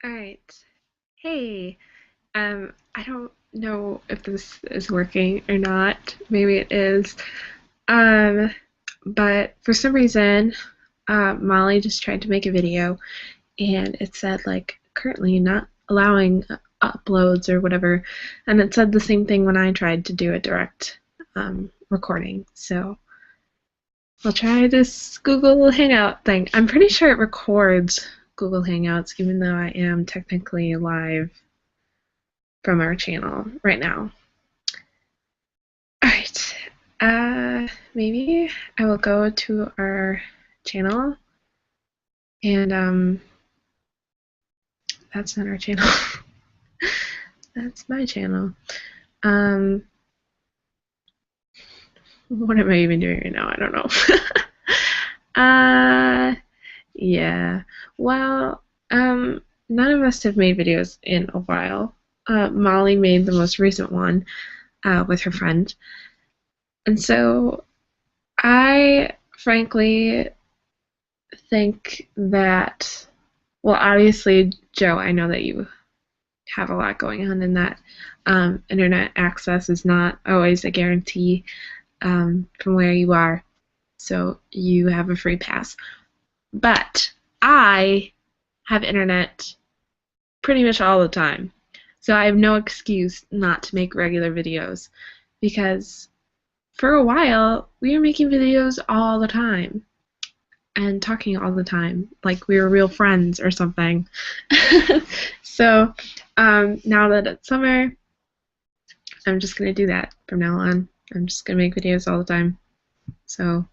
All right. Hey, I don't know if this is working or not. Maybe it is. Um, but for some reason, Molly just tried to make a video and it said like currently not allowing uploads or whatever, and it said the same thing when I tried to do a direct recording. So I'll try this Google Hangout thing. I'm pretty sure it records Google Hangouts, even though I am technically live from our channel right now. Alright, maybe I will go to our channel, and, that's not our channel. That's my channel. Um, what am I even doing right now? I don't know. Yeah. Well, none of us have made videos in a while. Molly made the most recent one, with her friend. And so I frankly think that, well, obviously, Joe, I know that you have a lot going on, and that internet access is not always a guarantee from where you are. So you have a free pass. But I have internet pretty much all the time. So I have no excuse not to make regular videos because for a while we were making videos all the time and talking all the time, like we were real friends or something. So now that it's summer, I'm just gonna do that from now on. I'm just gonna make videos all the time. So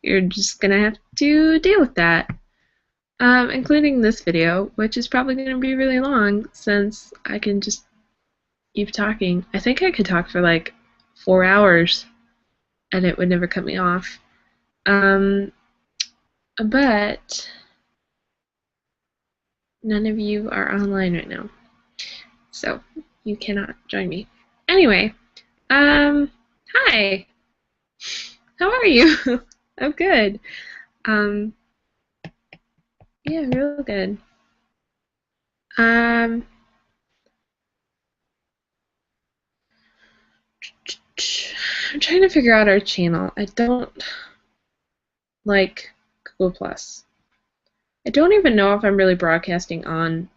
you're just gonna have to deal with that, including this video, which is probably gonna be really long since I can just keep talking. I think I could talk for like 4 hours and it would never cut me off. Um, but none of you are online right now, so you cannot join me. Anyway, hi. How are you? I'm good. Um, yeah, real good. Um, I'm trying to figure out our channel. I don't like Google Plus. I don't even know if I'm really broadcasting on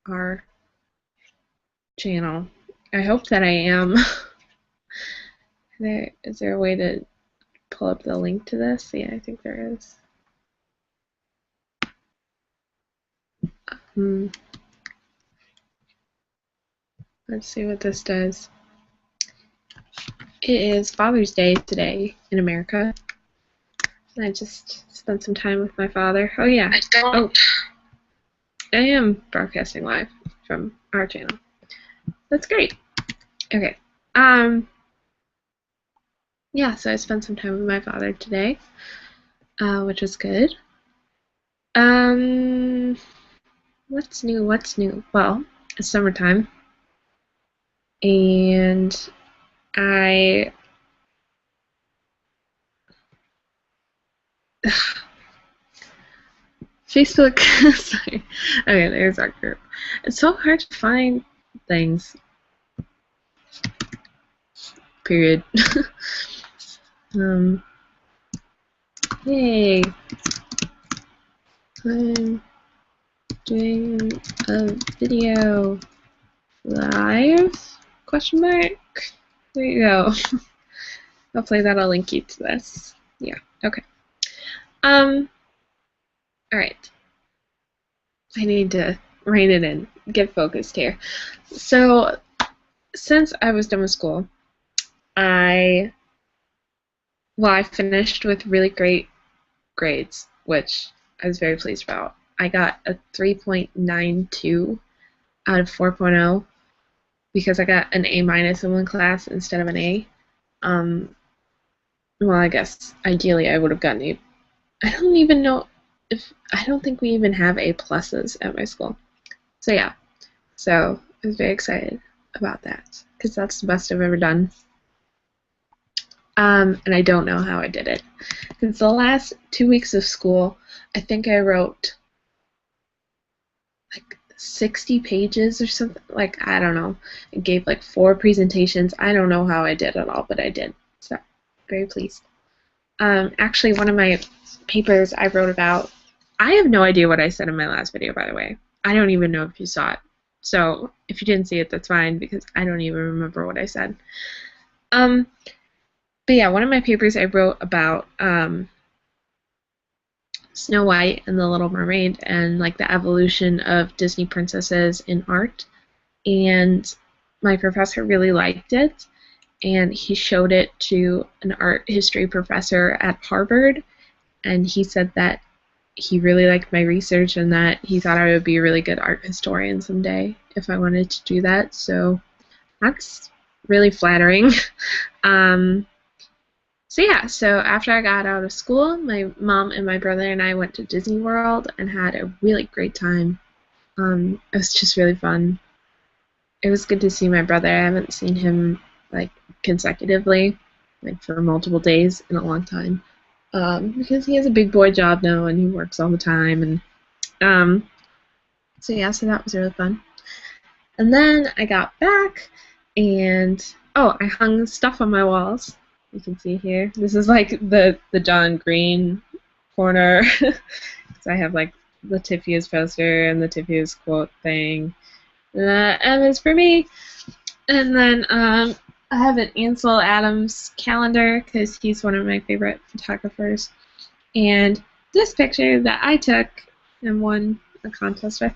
our channel. I hope that I am. Is there a way to pull up the link to this? Yeah, I think there is. Hmm. Let's see what this does. It is Father's Day today in America. And I just spent some time with my father. Oh yeah. Oh, I am broadcasting live from our channel. That's great. Okay. Yeah, so I spent some time with my father today, which was good. Um, what's new? What's new? Well, it's summertime, and I Facebook. Sorry. Okay, there's our group. It's so hard to find things. Period. um. Hey, I'm doing a video live? Question mark. There you go. Hopefully that'll link you to this. Yeah. Okay. Um. All right. I need to rein it in. Get focused here. So, since I was done with school, I I finished with really great grades, which I was very pleased about. I got a 3.92 out of 4.0 because I got an A minus in one class instead of an A. Um, well, I guess ideally I would have gotten A. I don't even know if I don't think we even have A pluses at my school. So yeah, so I was very excited about that because that's the best I've ever done. And I don't know how I did it. Because the last 2 weeks of school, I think I wrote 60 pages or something. Like, I don't know. I gave like 4 presentations. I don't know how I did it all, but I did. So, very pleased. Actually, one of my papers I wrote about, I have no idea what I said in my last video, by the way. I don't even know if you saw it. So, if you didn't see it, that's fine, because I don't even remember what I said. But yeah, one of my papers I wrote about Snow White and the Little Mermaid and like the evolution of Disney princesses in art. And my professor really liked it, and he showed it to an art history professor at Harvard, and he said that he really liked my research and that he thought I would be a really good art historian someday if I wanted to do that. So that's really flattering. um, So yeah, so after I got out of school, my mom and my brother and I went to Disney World and had a really great time. It was just really fun. It was good to see my brother. I haven't seen him like consecutively, like for multiple days in a long time, because he has a big boy job now and he works all the time. And so yeah, so that was really fun. And then I got back, and oh, I hung stuff on my walls. You can see here. This is like the John Green corner. So I have like the Tiffy's poster and the Tiffy's quote thing. M is for me. And then I have an Ansel Adams calendar because he's one of my favorite photographers. And this picture that I took and won a contest with,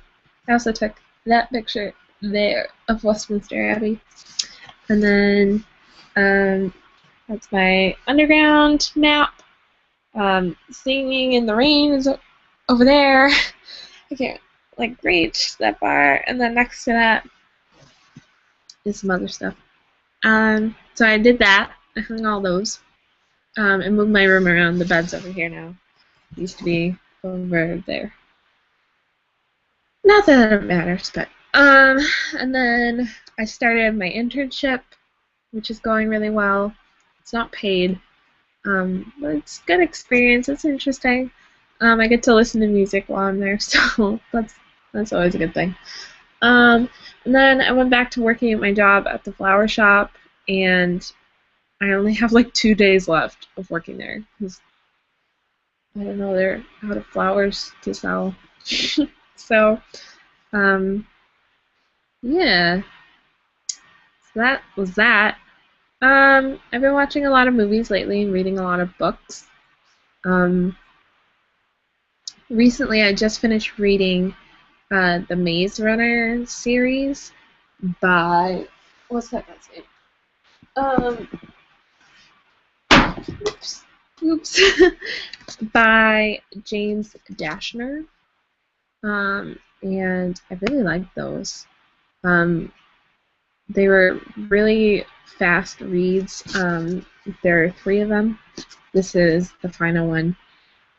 I also took that picture there of Westminster Abbey. And then that's my underground map. Singing in the Rain is over there. I can't like reach that far. And then next to that is some other stuff. So I did that. I hung all those. And moved my room around. The bed's over here now. It used to be over there. Not that it matters, but and then I started my internship, which is going really well. It's not paid, but it's a good experience. It's interesting. I get to listen to music while I'm there, so that's always a good thing. And then I went back to working at my job at the flower shop, and I only have like 2 days left of working there because I don't know, they're out of flowers to sell. So, yeah, so that was that. I've been watching a lot of movies lately and reading a lot of books. Recently, I just finished reading the Maze Runner series by, what's that guy's name? Oops. By James Dashner. And I really liked those. They were really fast reads. There are 3 of them. This is the final one.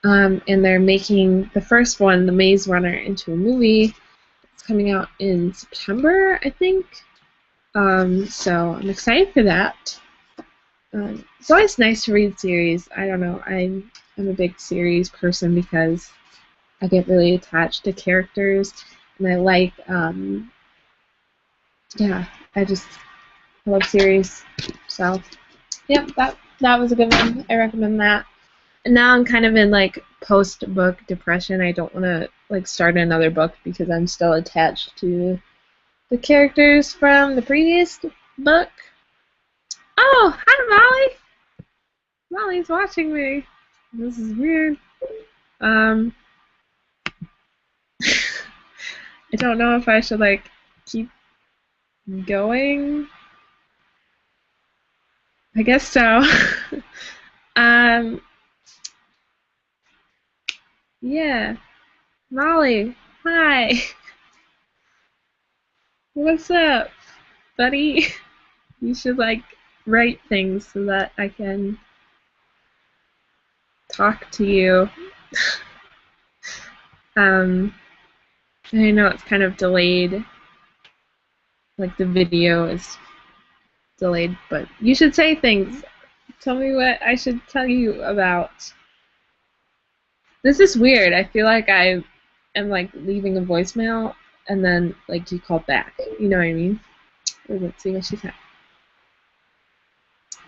And they're making the first one, The Maze Runner, into a movie. It's coming out in September, I think. So I'm excited for that. It's always nice to read series. I don't know. I'm a big series person because I get really attached to characters, and I like, yeah, I love series. So, yep, that was a good one. I recommend that. And now I'm kind of in like post-book depression. I don't want to like start another book because I'm still attached to the characters from the previous book. Oh, hi Molly! Molly's watching me. This is weird. I don't know if I should like keep going. I guess so. Yeah. Molly, hi. What's up, buddy? You should like write things so that I can talk to you. I know it's kind of delayed. Like the video is delayed, but you should say things. Tell me what I should tell you about. This is weird. I feel like I am like leaving a voicemail and then like you call back. You know what I mean? Let's see what she said.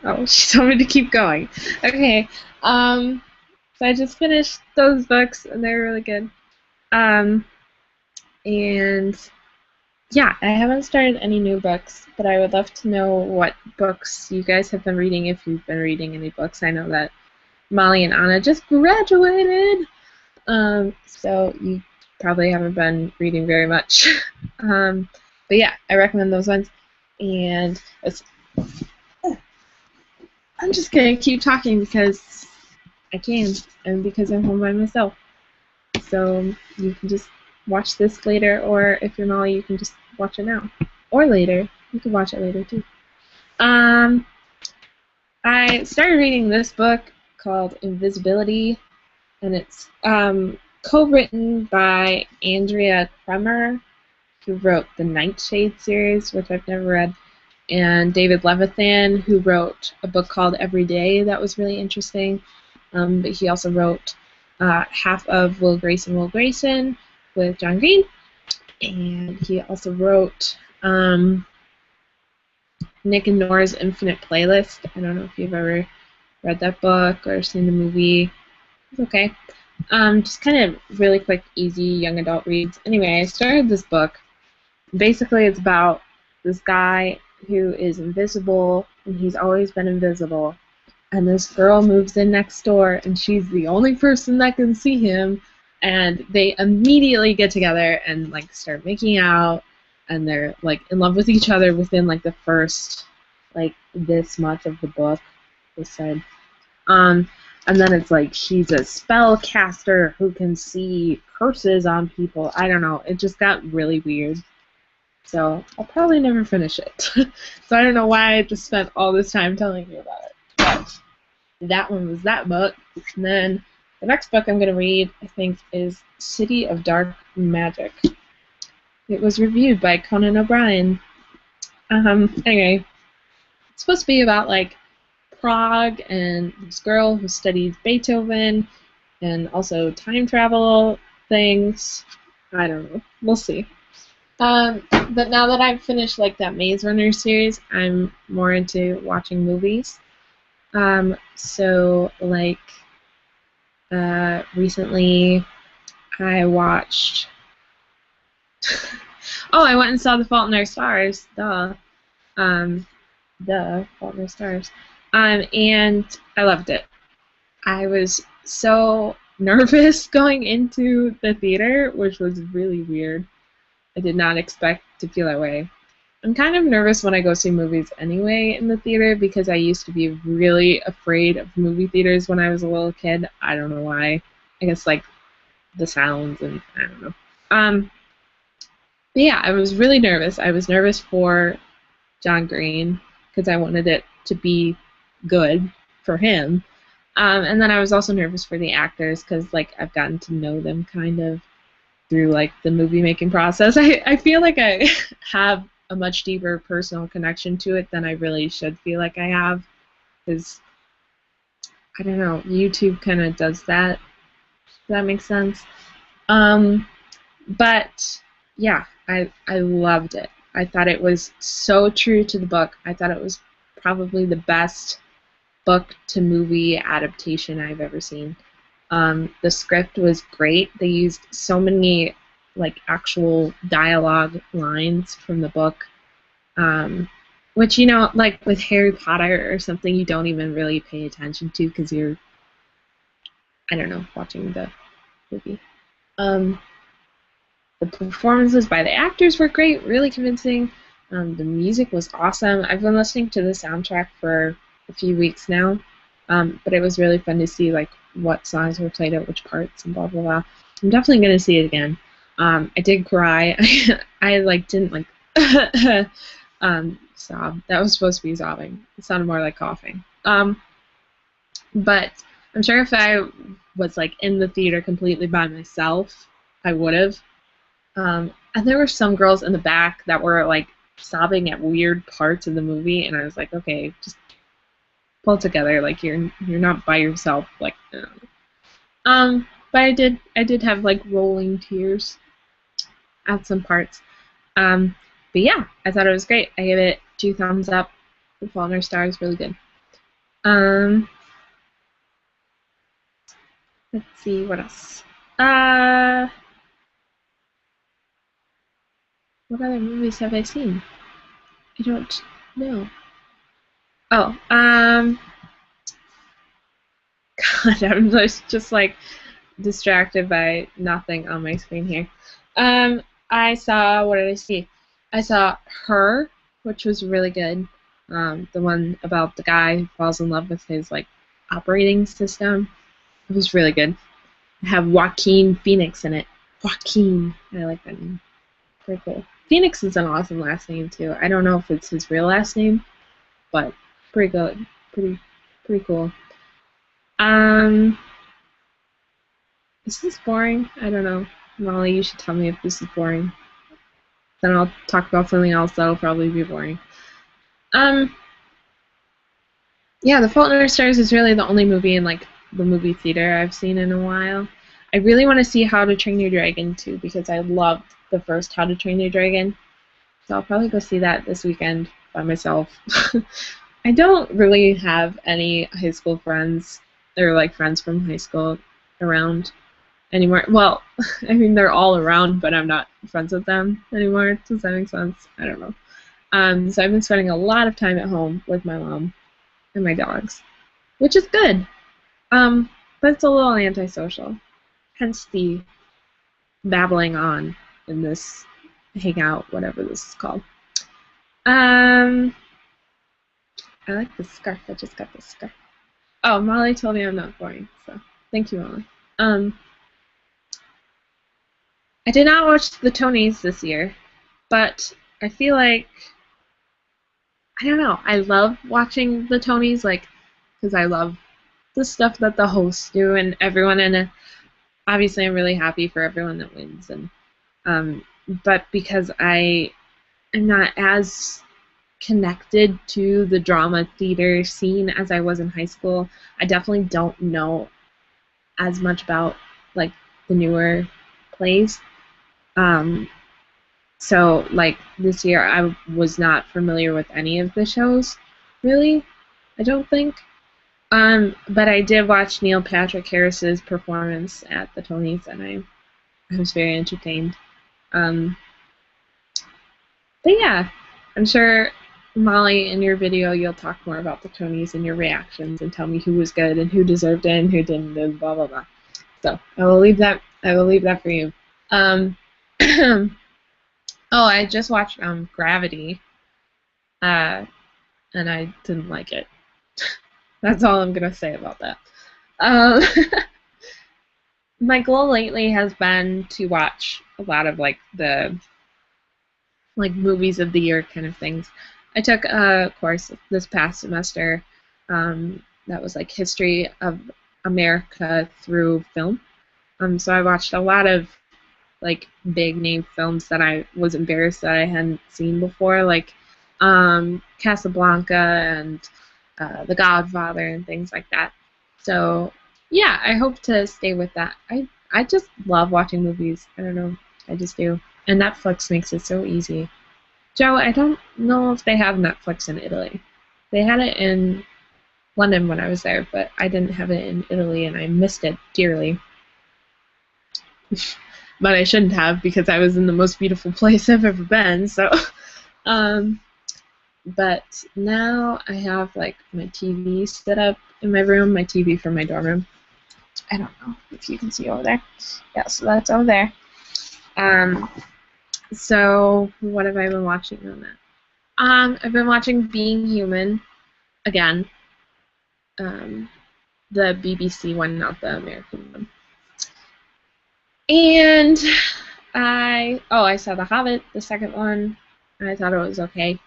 Oh, she told me to keep going. Okay. So I just finished those books, and they're really good. Um, and yeah, I haven't started any new books, but I would love to know what books you guys have been reading if you've been reading any books. I know that Molly and Anna just graduated, so you probably haven't been reading very much. But yeah, I recommend those ones. And I'm just gonna keep talking because I can, and because I'm home by myself. So you can just watch this later, or if you're Molly, you can just watch it now. Or later. You can watch it later too. I started reading this book called Invisibility, and it's co-written by Andrea Kremer, who wrote the Nightshade series, which I've never read, and David Levithan, who wrote a book called Every Day that was really interesting. But he also wrote half of Will Grayson, Will Grayson with John Green, and he also wrote Nick and Nora's Infinite Playlist. I don't know if you've ever read that book or seen the movie. It's okay. Just kind of really quick, easy young adult reads. Anyway, I started this book. Basically, it's about this guy who is invisible, and he's always been invisible. And this girl moves in next door, and she's the only person that can see him. And they immediately get together and like start making out, and they're like in love with each other within like the first like this much of the book. They said, and then it's like she's a spellcaster who can see curses on people. I don't know. It just got really weird. So I'll probably never finish it. So I don't know why I just spent all this time telling you about it. But that one was that book. And then the next book I'm going to read, I think, is City of Dark Magic. It was reviewed by Conan O'Brien. Anyway, it's supposed to be about, like, Prague and this girl who studies Beethoven and also time travel things. I don't know. We'll see. But now that I've finished, like, that Maze Runner series, I'm more into watching movies. So, like, recently I watched... oh, I went and saw The Fault in Our Stars. Duh. Fault in Our Stars. And I loved it. I was so nervous going into the theater, which was really weird. I did not expect to feel that way. I'm kind of nervous when I go see movies anyway in the theater because I used to be really afraid of movie theaters when I was a little kid. I don't know why. I guess like the sounds and I don't know. But yeah, I was really nervous. I was nervous for John Green because I wanted it to be good for him. And then I was also nervous for the actors because like I've gotten to know them kind of through like the movie making process. I feel like I have a much deeper personal connection to it than I really should feel like I have, because I don't know, YouTube kind of does that. Does that make sense? But yeah, I loved it. I thought it was so true to the book. I thought it was probably the best book to movie adaptation I've ever seen. The script was great. They used so many like actual dialogue lines from the book, which, you know, like with Harry Potter or something, you don't even really pay attention to because you're, I don't know, watching the movie. The performances by the actors were great, really convincing. The music was awesome. I've been listening to the soundtrack for a few weeks now, but it was really fun to see like what songs were played at which parts and blah blah blah. I'm definitely gonna see it again. I did cry. I like didn't like sob. That was supposed to be sobbing. It sounded more like coughing. But I'm sure if I was like in the theater completely by myself, I would have. And there were some girls in the back that were like sobbing at weird parts of the movie, and I was like, okay, just pull it together. Like you're not by yourself. Like, I don't know. But I did have like rolling tears. at some parts. But yeah, I thought it was great. I give it 2 thumbs up. The Fault in Our Stars is really good. Let's see what else. What other movies have I seen? I don't know. Oh, God, I'm just like distracted by nothing on my screen here. I saw, what did I see? I saw Her, which was really good. The one about the guy who falls in love with his like operating system. It was really good. I have Joaquin Phoenix in it. Joaquin, I like that name. Pretty cool. Phoenix is an awesome last name too. I don't know if it's his real last name, but pretty good. Pretty cool. Is this boring? I don't know. Molly, you should tell me if this is boring. Then I'll talk about something else that'll probably be boring. Yeah, The Fault in Our Stars is really the only movie in like the movie theater I've seen in a while. I really want to see How to Train Your Dragon too because I loved the first How to Train Your Dragon. So I'll probably go see that this weekend by myself. I don't really have any high school friends or like friends from high school around anymore. Well, I mean they're all around, but I'm not friends with them anymore. Does that make sense? I don't know. So I've been spending a lot of time at home with my mom and my dogs, which is good. But it's a little antisocial. Hence the babbling on in this hangout, whatever this is called. I like the scarf. I just got this scarf. Oh, Molly told me I'm not boring, so thank you, Molly. I did not watch the Tonys this year, but I feel like I don't know. I love watching the Tonys, like, because I love the stuff that the hosts do and everyone in it. Obviously, I'm really happy for everyone that wins, and but because I am not as connected to the drama theater scene as I was in high school, I definitely don't know as much about like the newer plays. So like this year, I was not familiar with any of the shows, really. I don't think. But I did watch Neil Patrick Harris's performance at the Tonys, and I was very entertained. Um, but yeah, I'm sure Molly, in your video, you'll talk more about the Tonys and your reactions, and tell me who was good and who deserved it and who didn't, and blah blah blah. So I will leave that. I will leave that for you. Um, oh, I just watched Gravity, and I didn't like it. That's all I'm gonna say about that. Um, my goal lately has been to watch a lot of like the like movies of the year kind of things. I took a course this past semester that was like history of America through film. So I watched a lot of like big name films that I was embarrassed that I hadn't seen before, like Casablanca and The Godfather and things like that. So yeah, I hope to stay with that. I just love watching movies. I don't know, I just do. And Netflix makes it so easy. Joe, I don't know if they have Netflix in Italy. They had it in London when I was there, but I didn't have it in Italy, and I missed it dearly. But I shouldn't have because I was in the most beautiful place I've ever been. So, but now I have like my TV set up in my room, my TV from my dorm room. I don't know if you can see over there. Yeah, so that's over there. So what have I been watching on that? I've been watching Being Human again. The BBC one, not the American one. And I saw The Hobbit, the second one. I thought it was okay.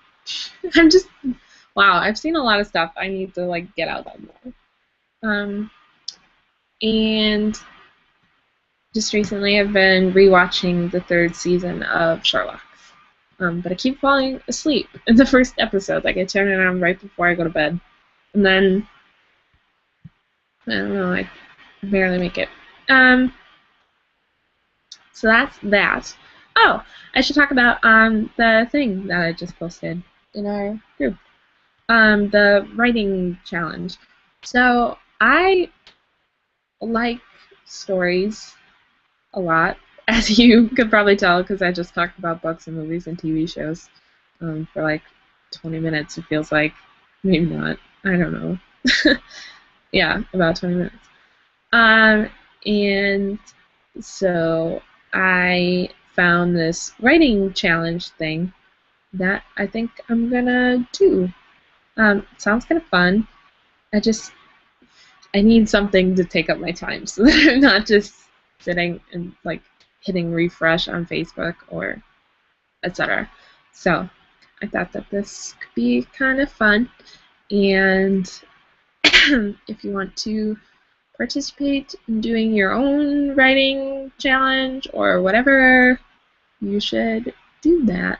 Wow, I've seen a lot of stuff. I need to like get out that more. And just recently I've been rewatching the third season of Sherlock. But I keep falling asleep in the first episode. Like I turn it on right before I go to bed. And then I don't know, I barely make it. So that's that. Oh, I should talk about the thing that I just posted in our group. The writing challenge. So I like stories a lot, as you could probably tell, because I just talked about books and movies and TV shows for like 20 minutes. It feels like, maybe not. I don't know. Yeah, about 20 minutes. Um, and so I found this writing challenge thing that I think I'm gonna do. Sounds kind of fun. I just I need something to take up my time so that I'm not just sitting and like hitting refresh on Facebook or etc. So I thought that this could be kind of fun. And if you want to participate in doing your own writing challenge or whatever, you should do that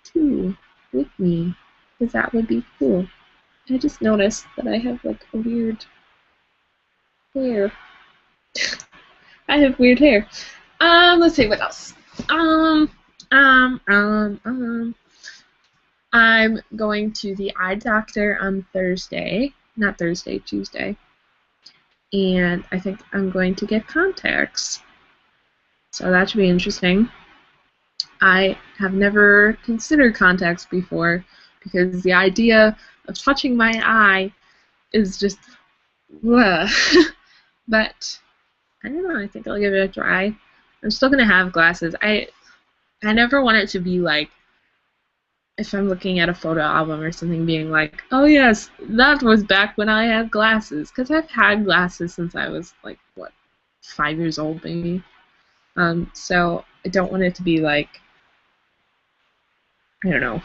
too with me because that would be cool. I just noticed that I have like a weird hair. I have weird hair. Let's see what else. Um, um, um, um. I'm going to the eye doctor on Thursday, not Thursday, Tuesday, and I think I'm going to get contacts. So that should be interesting. I have never considered contacts before because the idea of touching my eye is just, bleh. But I don't know. I think I'll give it a try. I'm still gonna have glasses. I never want it to be like if I'm looking at a photo album or something, being like, oh yes, that was back when I had glasses, because I've had glasses since I was like what, 5 years old maybe. So I don't want it to be like, I don't know.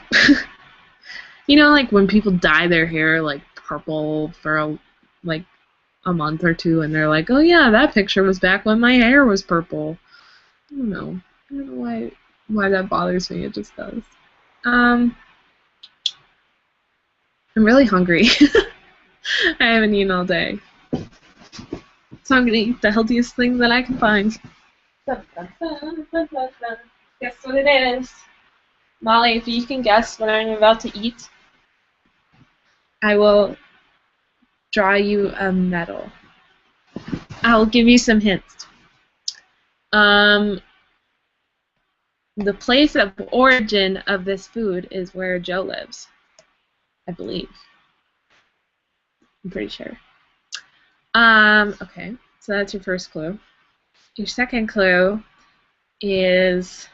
You know, like when people dye their hair like purple for like a month or two, and they're like, "Oh yeah, that picture was back when my hair was purple." I don't know. I don't know why that bothers me. It just does. Um, I'm really hungry. I haven't eaten all day, so I'm gonna eat the healthiest thing that I can find. Dun, dun, dun, dun, dun, dun. Guess what it is, Molly? If you can guess what I'm about to eat, I will draw you a medal. I'll give you some hints. Um, the place of origin of this food is where Joe lives, I believe. I'm pretty sure. Okay, so that's your first clue. Your second clue is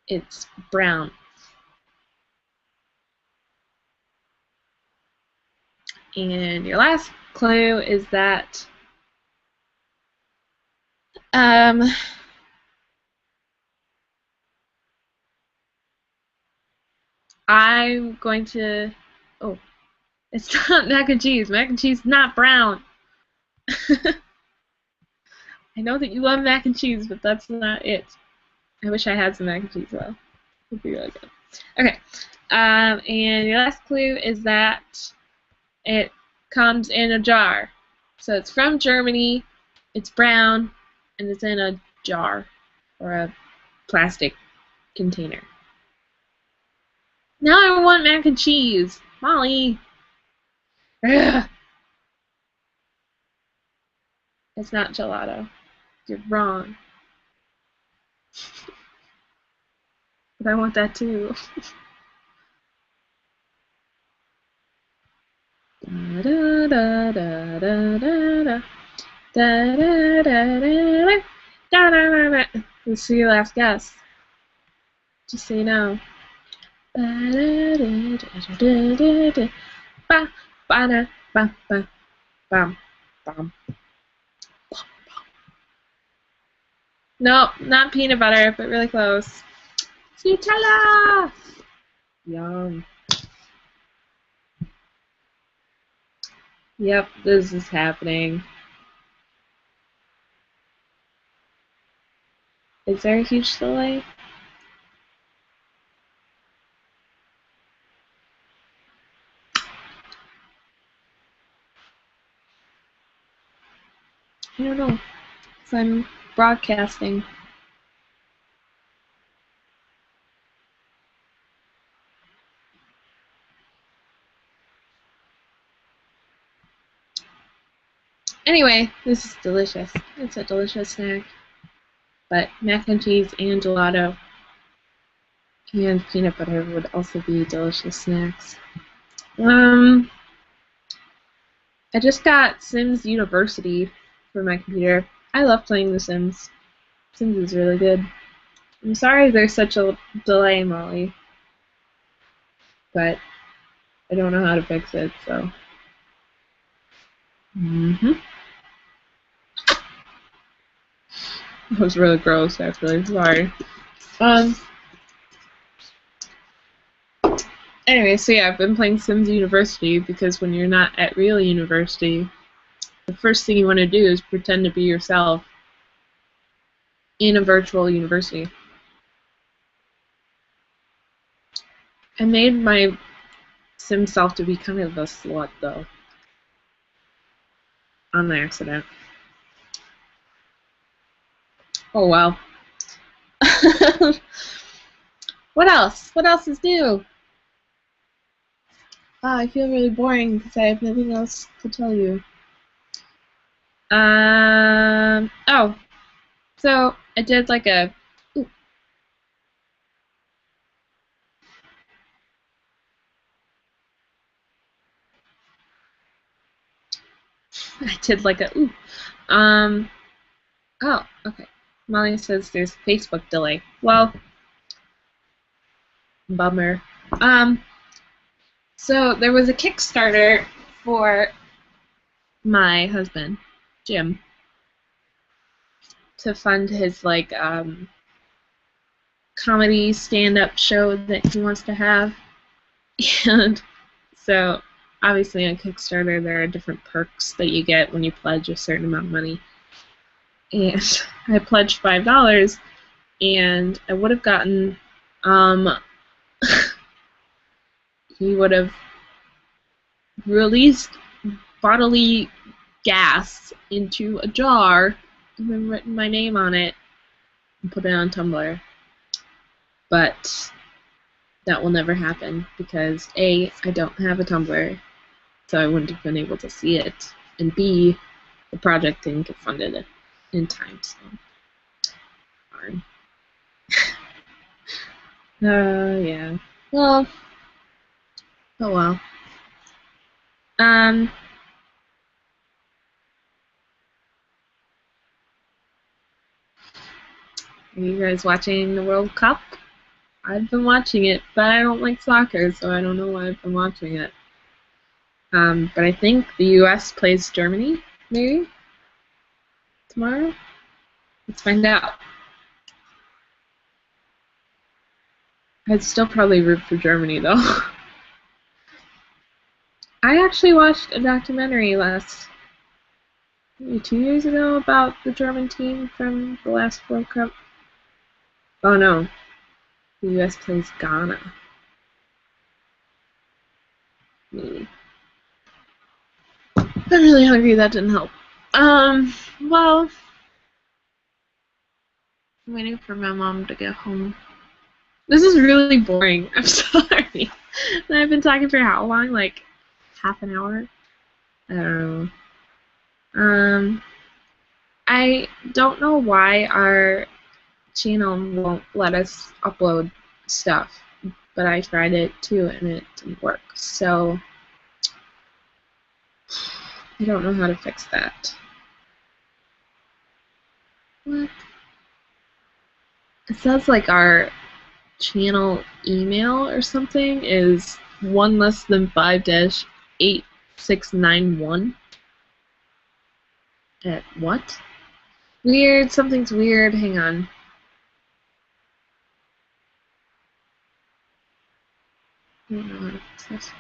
it's brown. And your last clue is that um, I'm going to. Oh, it's not mac and cheese. Mac and cheese is not brown. I know that you love mac and cheese, but that's not it. I wish I had some mac and cheese though. Would be really good. Okay. And your last clue is that it comes in a jar. So it's from Germany, it's brown, and it's in a jar or a plastic container. Now I want mac and cheese. Molly. Ugh. It's not gelato. You're wrong. But I want that too. Da da da da da da da da da da da da da. Let's see your last guess. Just so you know. Ba ba da ba ba bam bam. No, not peanut butter, but really close. Nutella! Yum. Yep, this is happening. Is there a huge delay? I don't know. Because I'm broadcasting. Anyway, this is delicious. It's a delicious snack. But mac and cheese and gelato and peanut butter would also be delicious snacks. I just got Sims University for my computer. I love playing The Sims. Sims is really good. I'm sorry there's such a delay, Molly, but I don't know how to fix it, so. That was really gross, actually. Sorry. Anyway, so yeah, I've been playing Sims University because when you're not at real university, the first thing you want to do is pretend to be yourself in a virtual university. I made my Sim self to be kind of a slut, though. On accident. Oh, well. What else? What else is new? I feel really boring because I have nothing else to tell you. Oh. So, I did like a... Ooh. I did like a... Ooh. Oh, okay. Molly says there's a Facebook delay. Well, bummer. So there was a Kickstarter for my husband, Jim, to fund his like comedy stand-up show that he wants to have. And so obviously on Kickstarter there are different perks that you get when you pledge a certain amount of money. And I pledged $5 and I would have gotten he would have released bodily gas into a jar and then written my name on it and put it on Tumblr. But that will never happen because A, I don't have a Tumblr, so I wouldn't have been able to see it, and B, the project didn't get funded in time, so darn. Yeah. Well, oh well. Are you guys watching the World Cup? I've been watching it, but I don't like soccer, so I don't know why I've been watching it. But I think the U.S. plays Germany, maybe, tomorrow? Let's find out. I'd still probably root for Germany, though. I actually watched a documentary maybe 2 years ago about the German team from the last World Cup. Oh no, the U.S. plays Ghana. Maybe. I'm really hungry, that didn't help. Well, I'm waiting for my mom to get home. This is really boring. I'm sorry. I've been talking for how long? Like half an hour? I don't know. I don't know why our channel won't let us upload stuff, but I tried it too and it didn't work. So I don't know how to fix that. What? It says like our channel email or something is 1 less than 5-8691. At what? Weird, something's weird. Hang on. I don't know how to fix this.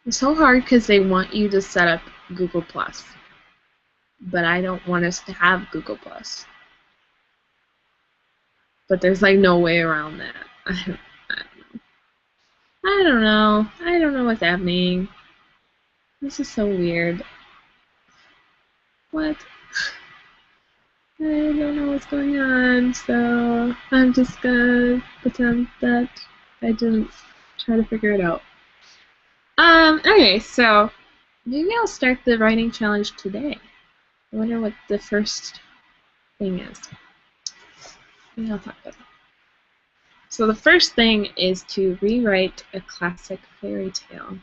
It's so hard because they want you to set up Google+. But I don't want us to have Google+. But there's like no way around that. I don't know. I don't know what's happening. This is so weird. What? I don't know what's going on, so I'm just gonna pretend that I didn't try to figure it out. Okay, so Maybe I'll start the writing challenge today. I wonder what the first thing is. Maybe I'll talk about that. So the first thing is to rewrite a classic fairy tale.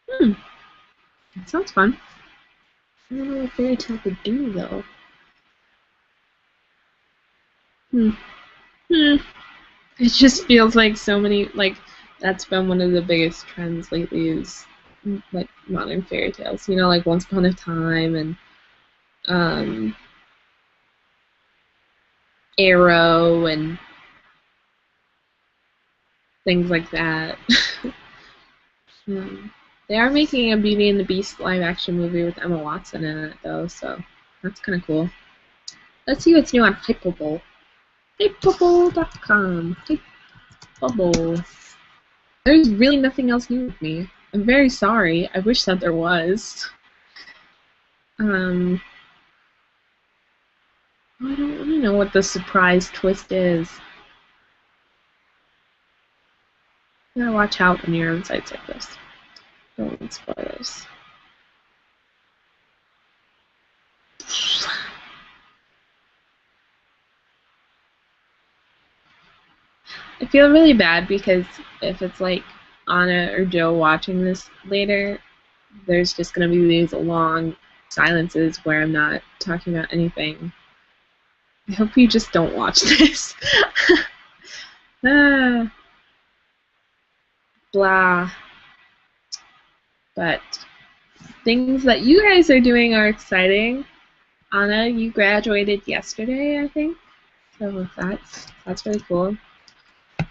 That sounds fun. I don't know what fairy tale could do though. It just feels like so many, like, that's been one of the biggest trends lately is like modern fairy tales. You know, like Once Upon a Time and Arrow and things like that. They are making a Beauty and the Beast live action movie with Emma Watson in it though, so that's kind of cool. Let's see what's new on Hypable. Hypable.com. Hypable. There's really nothing else new with me. I'm very sorry. I wish that there was. I don't really know what the surprise twist is. You gotta watch out when you're on sites like this. Don't spoil this. I feel really bad because if it's like Anna or Joe watching this later, there's just gonna be these long silences where I'm not talking about anything. I hope you just don't watch this. Blah. But things that you guys are doing are exciting. Anna, you graduated yesterday, I think. So that's really cool.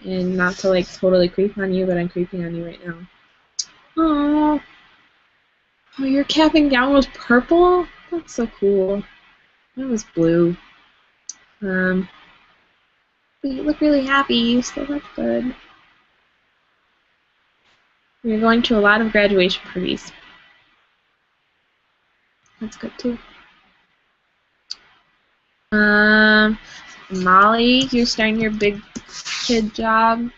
And not to like totally creep on you, but I'm creeping on you right now. Oh, your cap and gown was purple? That's so cool. Mine was blue. But you look really happy, so that's good. You're going to a lot of graduation parties. That's good too. Molly, you're starting your big kid job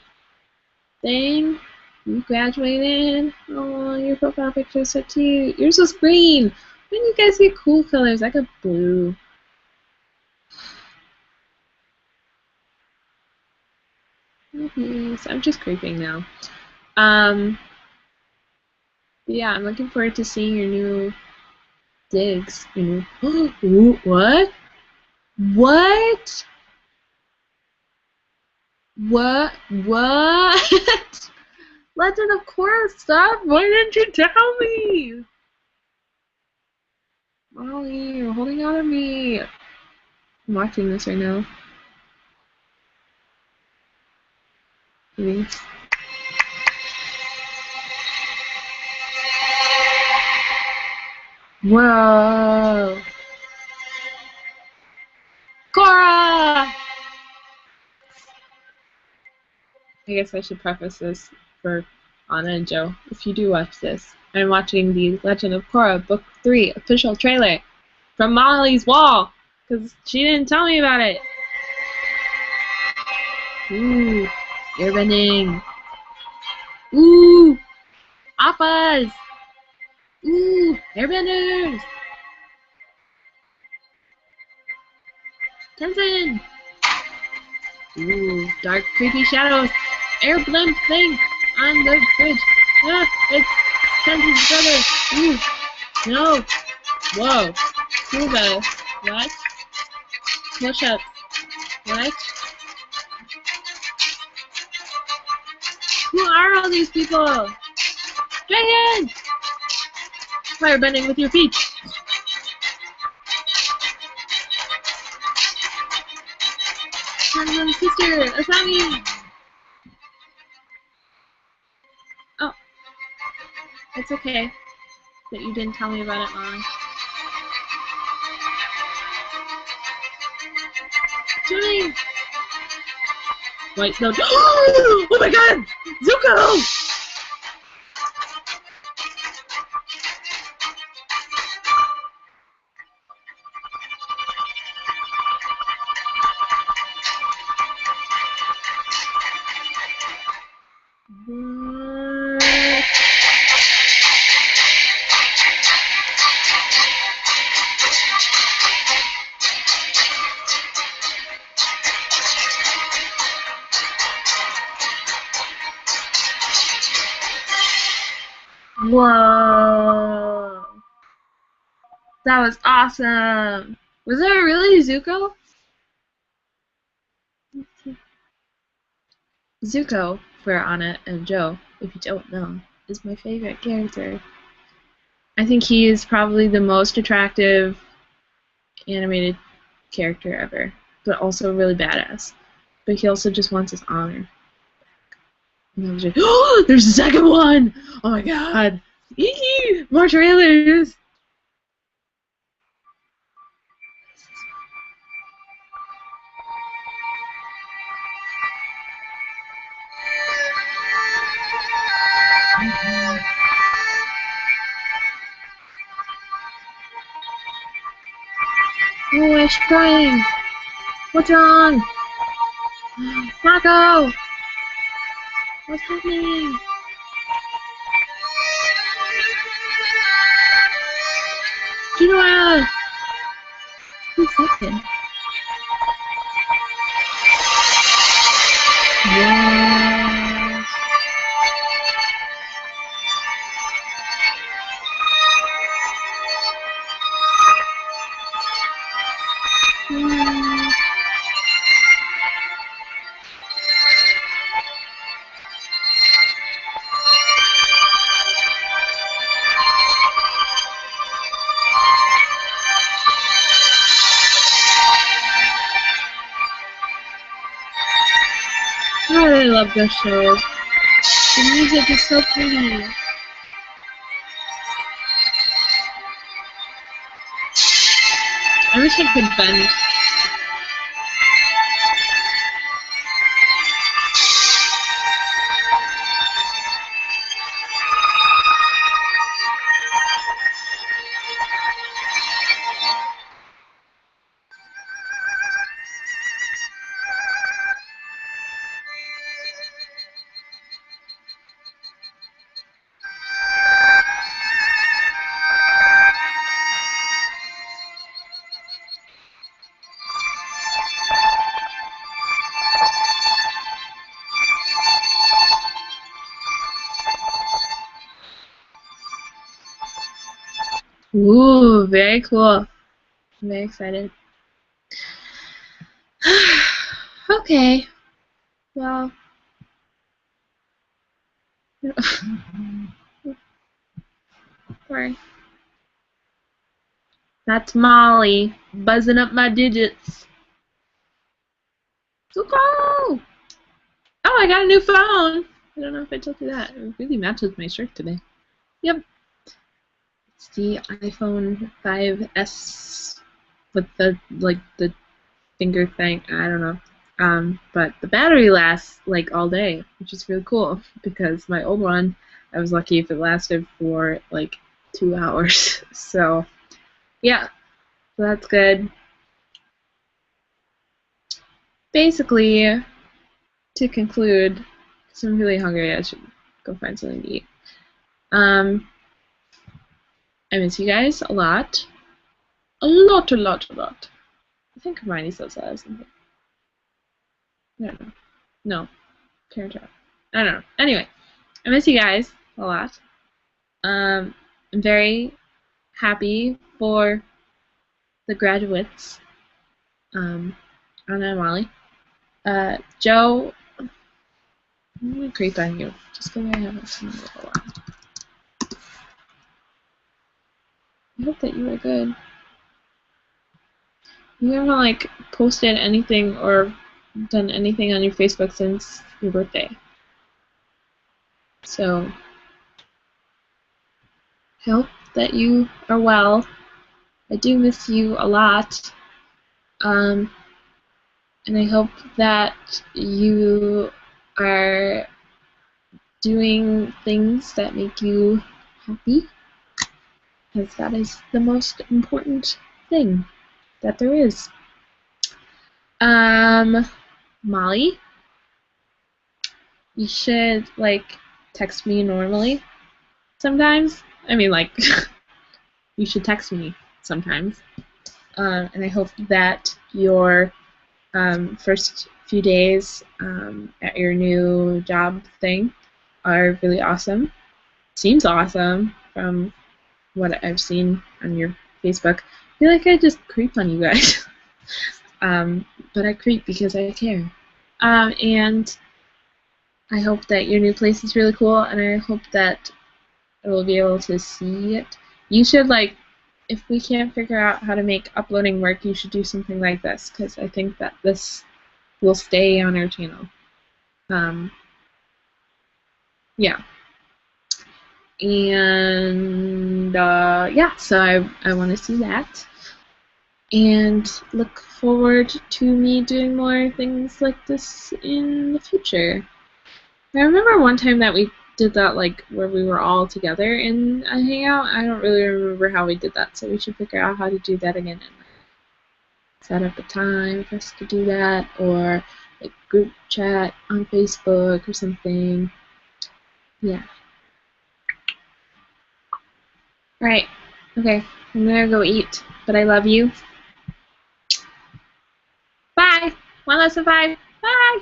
thing. You graduated. Oh, your profile picture is so cute. Yours was green. When you guys get cool colors, I got blue. Yes, I'm just creeping now. Yeah, I'm looking forward to seeing your new digs. Ooh, what? What? What? What? Legend of Korra, stop! Why didn't you tell me? Molly, you're holding out on me. I'm watching this right now. Maybe. Whoa! Korra! I guess I should preface this for Anna and Joe. If you do watch this, I'm watching the Legend of Korra Book 3 official trailer from Molly's wall because she didn't tell me about it. Ooh, airbending. Ooh, appas. Ooh, airbenders. Tenzin. Ooh, dark, creepy shadows. Air blimp thing on the bridge. Ah, it's Tenzin's brother. Ooh, no. Whoa. Kuga. What? Push up. What? Who are all these people? Dragon! Firebending with your feet. Tenzin's sister, Asami. Oh, it's okay that you didn't tell me about it, Mom. Swimming! Wait, no. Oh my god! Zuko! That was awesome. Was there really Zuko? Zuko, for Anna and Joe, if you don't know, is my favorite character. I think he is probably the most attractive animated character ever, but also really badass. But he also just wants his honor. And I was like, oh, there's a second one! Oh my god! Eee! More trailers! Oh, Ash crying! What's wrong? Marco! What's happening? Gina! Who's that kid? Yes. I really love this show. The music is so pretty. I wish I could bend. Ooh, very cool. I'm very excited. Okay. Well. Sorry. That's Molly buzzing up my digits. Zuko! Oh, I got a new phone. I don't know if I told you that. It really matches my shirt today. Yep. It's the iPhone 5S with the finger thing. I don't know. But the battery lasts like all day, which is really cool because my old one, I was lucky if it lasted for like 2 hours. So yeah, so that's good. Basically, to conclude, because I'm really hungry, I should go find something to eat. I miss you guys a lot. A lot, a lot, a lot. I think Hermione still says something. I don't know. No. Parent Trap. I don't know. Anyway, I miss you guys a lot. I'm very happy for the graduates, Anna and Molly. Joe, I'm gonna creep on you just because I haven't seen you in a while. I hope that you are good. You haven't like posted anything or done anything on your Facebook since your birthday. So I hope that you are well. I do miss you a lot. And I hope that you are doing things that make you happy, because that is the most important thing that there is. Molly, you should like text me normally sometimes. I mean, like, you should text me sometimes. And I hope that your first few days at your new job thing are really awesome. Seems awesome from what I've seen on your Facebook. I feel like I just creep on you guys. But I creep because I care. And I hope that your new place is really cool, and I hope that I will be able to see it. You should, like, if we can't figure out how to make uploading work, you should do something like this, because I think that this will stay on our channel. Yeah. And yeah, so I want to see that. And look forward to me doing more things like this in the future. I remember one time that we did that, like, where we were all together in a hangout. I don't really remember how we did that, so we should figure out how to do that again and set up a time for us to do that, or like group chat on Facebook or something. Yeah. Alright. Okay. I'm gonna go eat, but I love you. Bye! 1 less than 5. Bye!